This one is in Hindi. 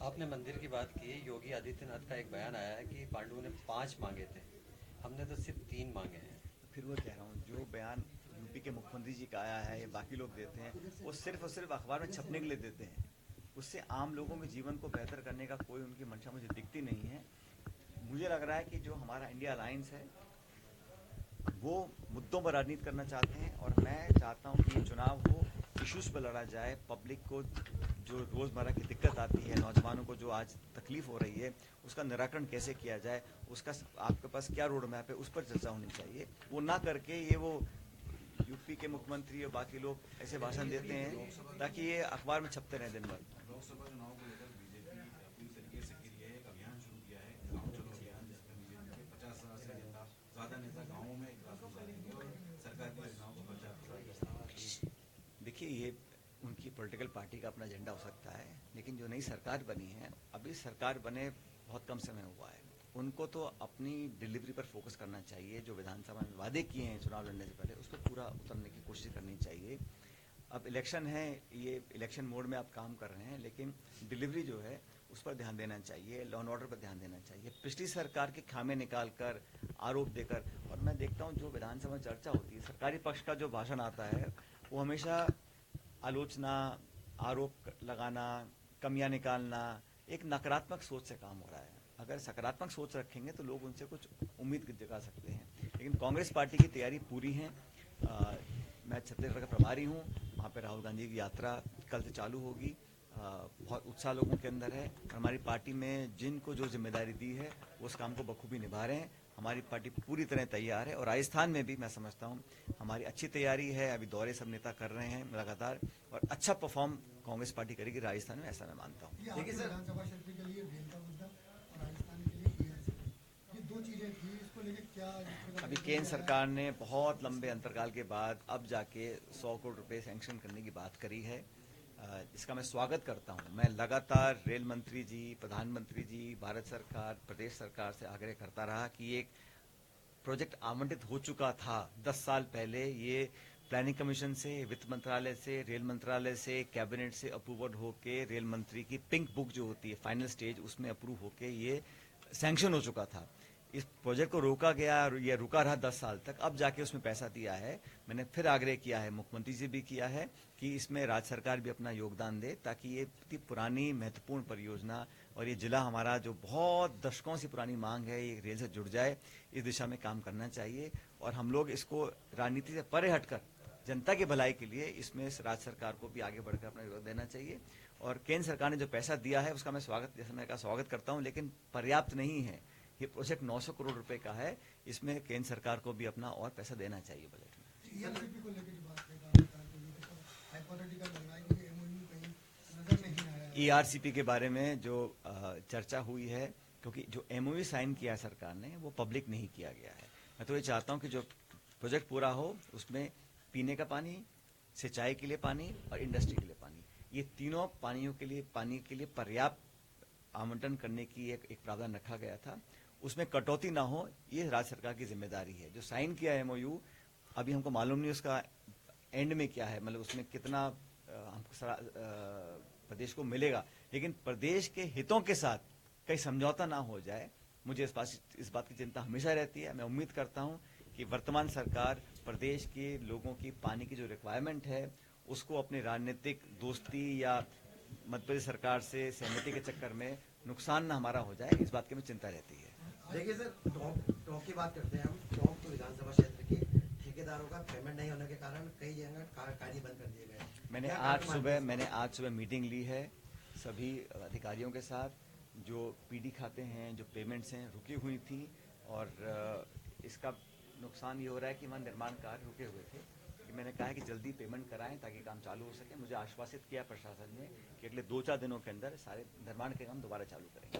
आपने मंदिर की बात की। योगी आदित्यनाथ का एक बयान आया है कि पांडुओं ने 5 मांगे थे, हमने तो सिर्फ 3 मांगे हैं। फिर वो कह रहा हूँ, जो बयान यूपी के मुख्यमंत्री जी का आया है या बाकी लोग देते हैं, वो सिर्फ और सिर्फ अखबार में छपने के लिए देते हैं। उससे आम लोगों के जीवन को बेहतर करने का कोई उनकी मंशा मुझे दिखती नहीं है। मुझे लग रहा है कि जो हमारा इंडिया अलायंस है वो मुद्दों पर राजनीति करना चाहते हैं, और मैं चाहता हूं कि ये चुनाव हो, इश्यूज पर लड़ा जाए। पब्लिक को जो रोज़मर्रा की दिक्कत आती है, नौजवानों को जो आज तकलीफ हो रही है, उसका निराकरण कैसे किया जाए, उसका आपके पास क्या रोड मैप है, उस पर चर्चा होनी चाहिए। वो ना करके ये वो यूपी के मुख्यमंत्री और बाकी लोग ऐसे भाषण देते हैं ताकि ये अखबार में छपते रहे दिन भर। लोकसभा चुनाव को लेकर बीजेपी पूरी तरीके से सक्रिय है। एक अभियान शुरू किया है, गाँव चलो अभियान, जिसमें बीजेपी के 50,000 से ज्यादा नेता गाँवों में क्लास गुजारेंगे और सरकार की योजनाओं का प्रचार प्रसार। देखिए, ये उनकी पॉलिटिकल पार्टी का अपना एजेंडा हो सकता है, लेकिन जो नई सरकार बनी है, अभी सरकार बने बहुत कम समय हुआ है, उनको तो अपनी डिलीवरी पर फोकस करना चाहिए। जो विधानसभा में वादे किए हैं चुनाव लड़ने से पहले, उस पर पूरा उतरने की कोशिश करनी चाहिए। अब इलेक्शन है, ये इलेक्शन मोड में आप काम कर रहे हैं, लेकिन डिलीवरी जो है उस पर ध्यान देना चाहिए, लॉ एंड ऑर्डर पर ध्यान देना चाहिए। पिछली सरकार के खामे निकाल कर, आरोप देकर, और मैं देखता हूँ जो विधानसभा में चर्चा होती है, सरकारी पक्ष का जो भाषण आता है वो हमेशा आलोचना, आरोप लगाना, कमियां निकालना, एक नकारात्मक सोच से काम हो रहा है। अगर सकारात्मक सोच रखेंगे तो लोग उनसे कुछ उम्मीद जगा सकते हैं। लेकिन कांग्रेस पार्टी की तैयारी पूरी है। मैं छत्तीसगढ़ का प्रभारी हूँ, वहाँ पे राहुल गांधी की यात्रा कल से चालू होगी। बहुत उत्साह लोगों के अंदर है। हमारी पार्टी में जिनको जो जिम्मेदारी दी है वो उस काम को बखूबी निभा रहे हैं। हमारी पार्टी पूरी तरह तैयार है, और राजस्थान में भी मैं समझता हूँ हमारी अच्छी तैयारी है। अभी दौरे सब नेता कर रहे हैं लगातार, और अच्छा परफॉर्म कांग्रेस पार्टी करेगी राजस्थान में, ऐसा मैं मानता हूँ। देखिए सर, विधानसभा क्षेत्र के लिए रेल का मुद्दा और राजस्थान के लिए ईआरसी, ये दो चीजें थी, इसको लेकर क्या अभी केंद्र सरकार ने बहुत लंबे अंतरकाल के बाद अब जाके 100 करोड़ रुपए सैंक्शन करने की बात करी है। इसका मैं स्वागत करता हूं। मैं लगातार रेल मंत्री जी, प्रधानमंत्री जी, भारत सरकार, प्रदेश सरकार से आग्रह करता रहा कि एक प्रोजेक्ट आवंटित हो चुका था 10 साल पहले। ये प्लानिंग कमीशन से, वित्त मंत्रालय से, रेल मंत्रालय से, कैबिनेट से अप्रूवल होके, रेल मंत्री की पिंक बुक जो होती है फाइनल स्टेज, उसमें अप्रूव होके ये सैंक्शन हो चुका था। इस प्रोजेक्ट को रोका गया, ये रुका रहा 10 साल तक, अब जाके उसमें पैसा दिया है। मैंने फिर आग्रह किया है, मुख्यमंत्री जी भी किया है, कि इसमें राज्य सरकार भी अपना योगदान दे, ताकि ये इतनी पुरानी महत्वपूर्ण परियोजना और ये जिला हमारा जो बहुत दशकों से पुरानी मांग है, ये रेल से जुड़ जाए। इस दिशा में काम करना चाहिए, और हम लोग इसको राजनीति से परे हटकर जनता की भलाई के लिए इसमें राज्य सरकार को भी आगे बढ़कर अपना योगदान देना चाहिए। और केंद्र सरकार ने जो पैसा दिया है उसका मैं स्वागत करता हूं, लेकिन पर्याप्त नहीं है। ये प्रोजेक्ट 900 करोड़ रुपए का है, इसमें केंद्र सरकार को भी अपना और पैसा देना चाहिए बजट में। ईआरसीपी को लेकर जो बात है, हाइपोथेटिकल लग रहा है कि एमओयू कहीं नजर नहीं आया है। ईआरसीपी के बारे में जो चर्चा हुई है, क्योंकि जो एमओयू साइन किया है सरकार ने, वो पब्लिक नहीं किया गया है। मैं तो ये चाहता हूं कि जो प्रोजेक्ट पूरा हो, उसमें पीने का पानी, सिंचाई के लिए पानी और इंडस्ट्री के लिए पानी, ये तीनों पानी के लिए पर्याप्त आवंटन करने की एक प्रावधान रखा गया था। उसमें कटौती ना हो, ये राज्य सरकार की जिम्मेदारी है। जो साइन किया है एमओयू, अभी हमको मालूम नहीं उसका एंड में क्या है, मतलब उसमें कितना हमको प्रदेश को मिलेगा, लेकिन प्रदेश के हितों के साथ कहीं समझौता ना हो जाए, मुझे इस बात की चिंता हमेशा रहती है। मैं उम्मीद करता हूं कि वर्तमान सरकार प्रदेश के लोगों की पानी की जो रिक्वायरमेंट है उसको अपनी राजनीतिक दोस्ती या मध्य प्रदेश सरकार से सहमति के चक्कर में नुकसान ना हमारा हो जाए, इस बात की मुझे चिंता रहती है। देखिए सर, टॉप की बात करते हैं हम। टॉप तो विधानसभा क्षेत्र के ठेकेदारों का पेमेंट नहीं होने के कारण कई जगह कार्य बंद कर दिए गए। मैंने आज सुबह मीटिंग ली है सभी अधिकारियों के साथ। जो पीडी खाते हैं, जो पेमेंट्स हैं, रुकी हुई थी, और इसका नुकसान ये हो रहा है कि वहाँ निर्माण कार्य रुके हुए थे। कि मैंने कहा है कि जल्दी पेमेंट कराएं ताकि काम चालू हो सके। मुझे आश्वासित किया प्रशासन ने कि अगले 2-4 दिनों के अंदर सारे निर्माण के काम दोबारा चालू करेंगे।